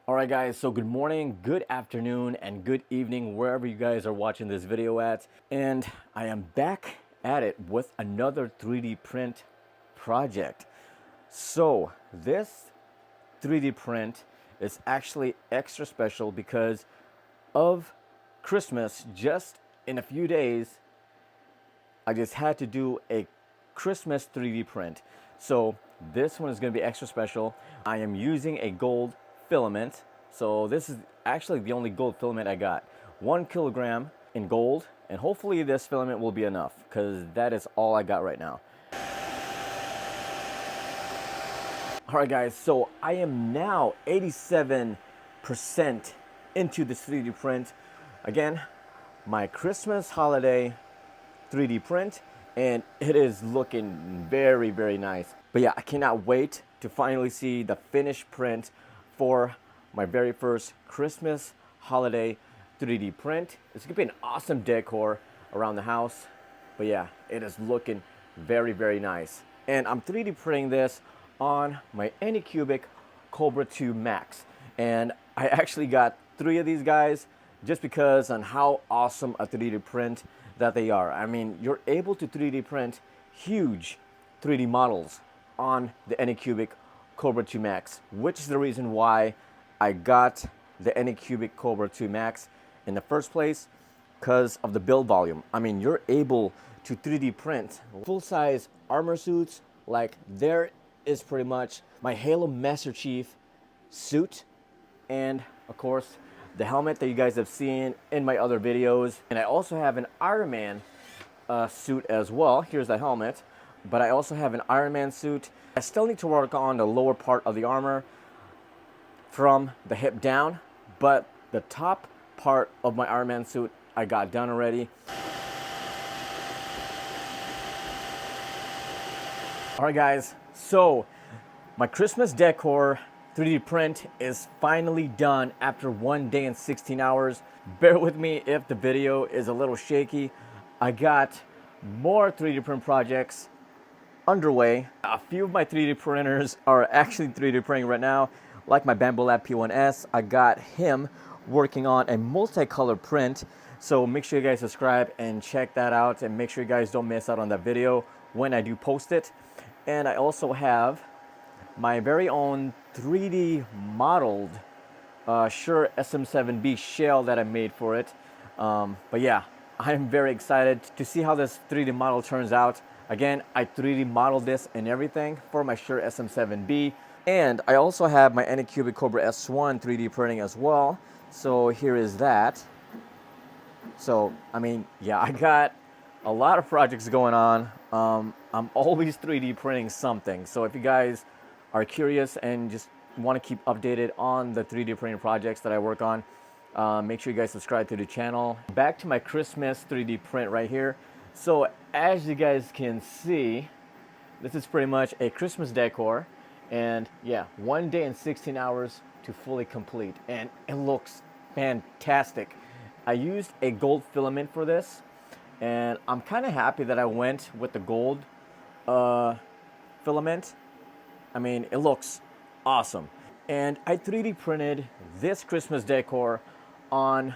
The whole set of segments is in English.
Alright guys, so good morning, good afternoon, and good evening wherever you guys are watching this video at. And I am back at it with another 3D print project. So this 3D print is actually extra special because of Christmas. Just in a few days, I just had to do a Christmas 3D print. So this one is going to be extra special. I am using a gold filament. So this is actually the only gold filament I got. 1 kilogram in gold, and hopefully this filament will be enough because that is all I got right now. Alright guys, so I am now 87% into this 3D print. Again, my Christmas holiday 3D print, and it is looking very, very nice. But yeah, I cannot wait to finally see the finished print for my very first Christmas holiday 3D print. It's gonna be an awesome decor around the house. But yeah, it is looking very, very nice. And I'm 3D printing this on my Anycubic Kobra 2 Max. And I actually got 3 of these guys just because on how awesome a 3D print that they are. I mean, you're able to 3D print huge 3D models on the Anycubic Kobra 2 Max, which is the reason why I got the Anycubic Kobra 2 Max in the first place, because of the build volume. I mean, you're able to 3D print full-size armor suits. Like, there is pretty much my Halo Master Chief suit, and of course the helmet that you guys have seen in my other videos. And I also have an Iron Man suit as well. Here's the helmet, but I also have an Iron Man suit. I still need to work on the lower part of the armor from the hip down, but the top part of my Iron Man suit I got done already. Alright guys, so my Christmas decor 3D print is finally done after 1 day and 16 hours. Bear with me if the video is a little shaky. I got more 3D print projects underway. A few of my 3D printers are actually 3D printing right now, like my Bamboo Lab P1S. I got him working on a multicolor print. So make sure you guys subscribe and check that out, and make sure you guys don't miss out on that video when I do post it. And I also have my very own 3D modeled Shure SM7B shell that I made for it. But yeah, I'm very excited to see how this 3D model turns out. Again, I 3D modeled this and everything for my Shure SM7B. And I also have my Anycubic Kobra S1 3D printing as well. So here is that. So, I mean, yeah, I got a lot of projects going on. I'm always 3D printing something. So if you guys are curious and just want to keep updated on the 3D printing projects that I work on, make sure you guys subscribe to the channel. Back to my Christmas 3D print right here. So as you guys can see, this is pretty much a Christmas decor, and yeah, 1 day and 16 hours to fully complete, and it looks fantastic. I used a gold filament for this, and I'm kind of happy that I went with the gold filament. I mean, it looks awesome. And I 3D printed this Christmas decor on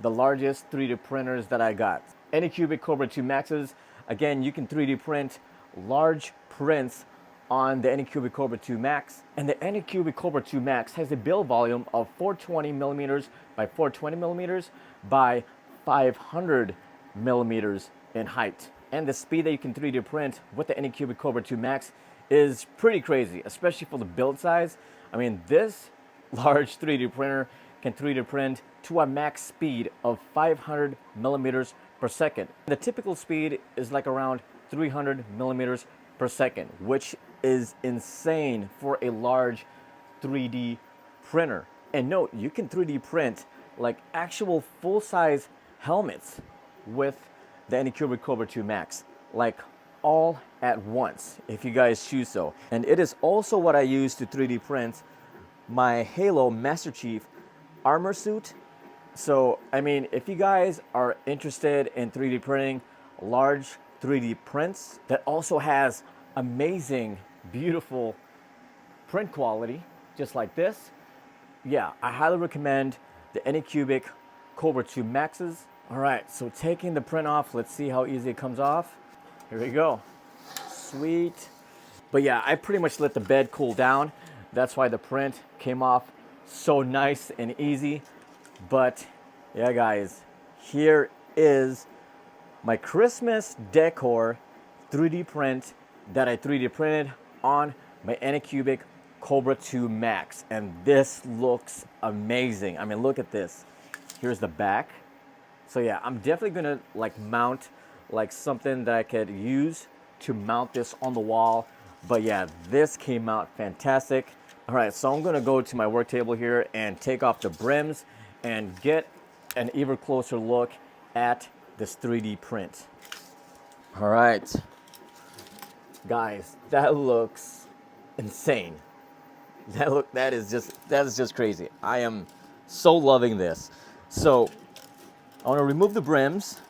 the largest 3D printers that I got. Anycubic Kobra 2 Maxes. Again, you can 3D print large prints on the Anycubic Kobra 2 Max. And the Anycubic Kobra 2 Max has a build volume of 420 millimeters by 420 millimeters by 500 millimeters in height. And the speed that you can 3D print with the Anycubic Kobra 2 Max is pretty crazy, especially for the build size. I mean, this large 3D printer can 3D print to a max speed of 500 millimeters per second. The typical speed is like around 300 millimeters per second, which is insane for a large 3D printer. And note, you can 3D print like actual full-size helmets with the Anycubic Kobra 2 Max, like all at once, if you guys choose so. And it is also what I use to 3D print my Halo Master Chief armor suit. So, I mean, if you guys are interested in 3D printing large 3D prints that also has amazing, beautiful print quality, just like this, yeah, I highly recommend the Anycubic Kobra 2 Maxes. All right, so taking the print off, let's see how easy it comes off. Here we go. Sweet. But yeah, I pretty much let the bed cool down. That's why the print came off so nice and easy. But yeah, guys, here is my Christmas decor 3D print that I 3D printed on my Anycubic Kobra 2 Max. And this looks amazing. I mean, look at this. Here's the back. So yeah, I'm definitely gonna like mount like something that I could use to mount this on the wall. But yeah, this came out fantastic. All right, so I'm gonna go to my work table here and take off the brims and get an even closer look at this 3D print. All right, guys, that looks insane. That is just crazy. I am so loving this. So I want to remove the brims.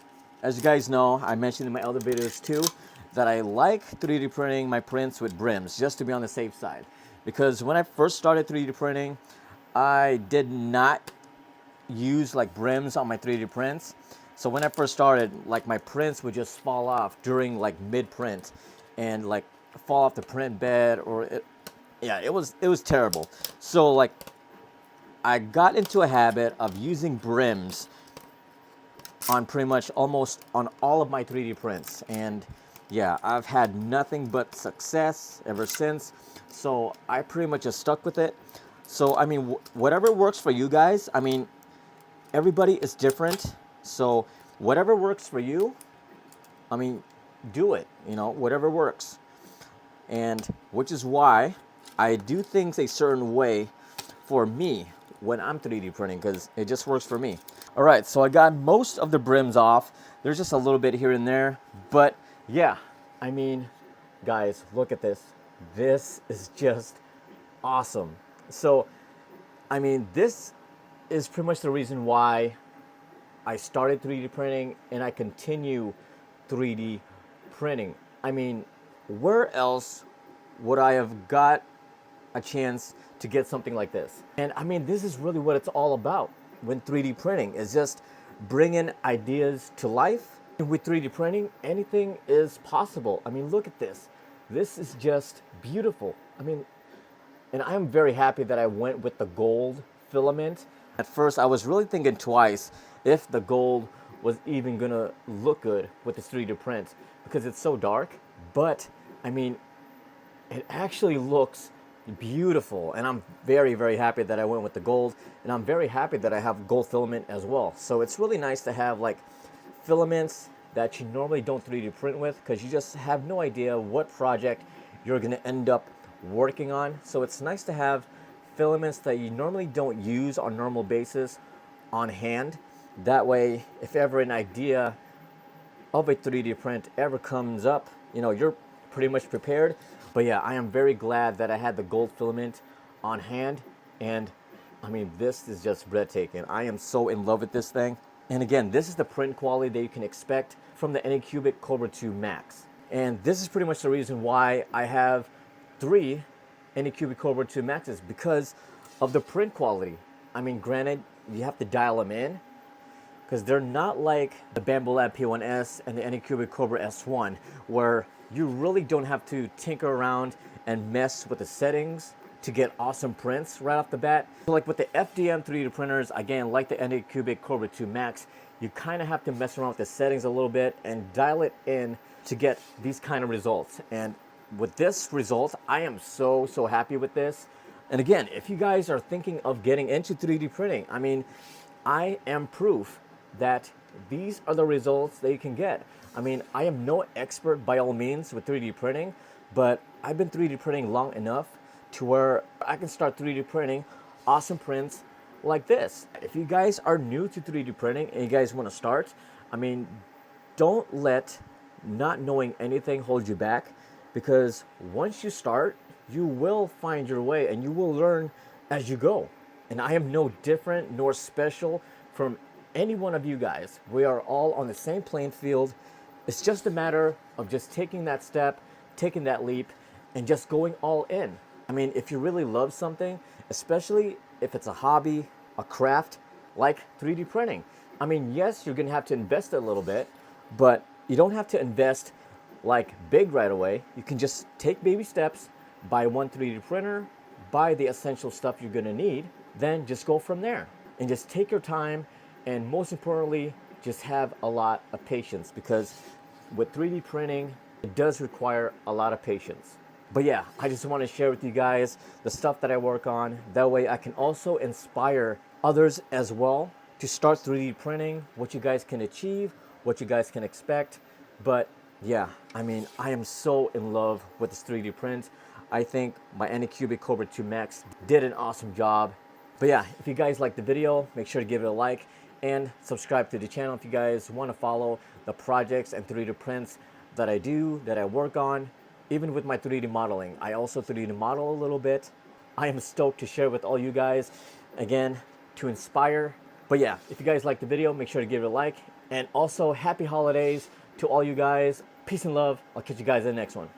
As you guys know, I mentioned in my other videos too, that I like 3D printing my prints with brims, just to be on the safe side. Because when I first started 3D printing, I did not use like brims on my 3D prints. So when I first started, like my prints would just fall off during like mid-print and like fall off the print bed, or it was terrible. So like I got into a habit of using brims on pretty much almost on all of my 3D prints, and yeah, I've had nothing but success ever since. So I pretty much just stuck with it. So I mean, whatever works for you guys. I mean, everybody is different. So whatever works for you, I mean, do it. You know, whatever works. And which is why I do things a certain way for me when I'm 3D printing, because it just works for me. All right, so I got most of the brims off. There's just a little bit here and there, but yeah, I mean, guys, look at this. This is just awesome. So, I mean, this is pretty much the reason why I started 3D printing and I continue 3D printing. I mean, where else would I have got a chance to get something like this? And I mean, this is really what it's all about when 3D printing is just bringing ideas to life. With 3D printing, anything is possible. I mean, look at this. This is just beautiful. I mean, and I'm very happy that I went with the gold filament. At first, I was really thinking twice if the gold was even gonna look good with this 3D print because it's so dark. But I mean, it actually looks beautiful, and I'm very, very happy that I went with the gold, and I'm very happy that I have gold filament as well. So it's really nice to have like filaments that you normally don't 3D print with, because you just have no idea what project you're going to end up working on. So it's nice to have filaments that you normally don't use on a normal basis on hand. That way, if ever an idea of a 3D print ever comes up, you know, you're pretty much prepared. But yeah, I am very glad that I had the gold filament on hand, and I mean, this is just breathtaking. I am so in love with this thing. And again, this is the print quality that you can expect from the Anycubic Kobra 2 Max. And this is pretty much the reason why I have 3 Anycubic Kobra 2 Maxes, because of the print quality. I mean, granted, you have to dial them in, because they're not like the Bambu Lab P1S and the Anycubic Kobra S1, where you really don't have to tinker around and mess with the settings to get awesome prints right off the bat. So like with the FDM 3D printers, again, like the Anycubic Kobra 2 Max, you kind of have to mess around with the settings a little bit and dial it in to get these kind of results. And with this result, I am so happy with this. And again, if you guys are thinking of getting into 3D printing, I mean, I am proof that these are the results that you can get. I mean, I am no expert by all means with 3D printing, but I've been 3D printing long enough to where I can start 3D printing awesome prints like this. If you guys are new to 3D printing and you guys want to start, I mean, don't let not knowing anything hold you back, because once you start, you will find your way and you will learn as you go. And I am no different nor special from any one of you guys. We are all on the same playing field. It's just a matter of just taking that step, taking that leap, and just going all in. I mean, if you really love something, especially if it's a hobby, a craft, like 3D printing. I mean, yes, you're gonna have to invest a little bit, but you don't have to invest like big right away. You can just take baby steps, buy one 3D printer, buy the essential stuff you're gonna need, then just go from there. And just take your time, and most importantly, just have a lot of patience, because with 3D printing, it does require a lot of patience. But yeah, I just want to share with you guys the stuff that I work on. That way I can also inspire others as well to start 3D printing, what you guys can achieve, what you guys can expect. But yeah, I mean, I am so in love with this 3D print. I think my Anycubic Kobra 2 Max did an awesome job. But yeah, if you guys like the video, make sure to give it a like and subscribe to the channel if you guys want to follow the projects and 3D prints that I do, that I work on. Even with my 3D modeling, I also 3D model a little bit. I am stoked to share with all you guys, again, to inspire. But yeah, if you guys like the video, make sure to give it a like. And also, happy holidays to all you guys. Peace and love. I'll catch you guys in the next one.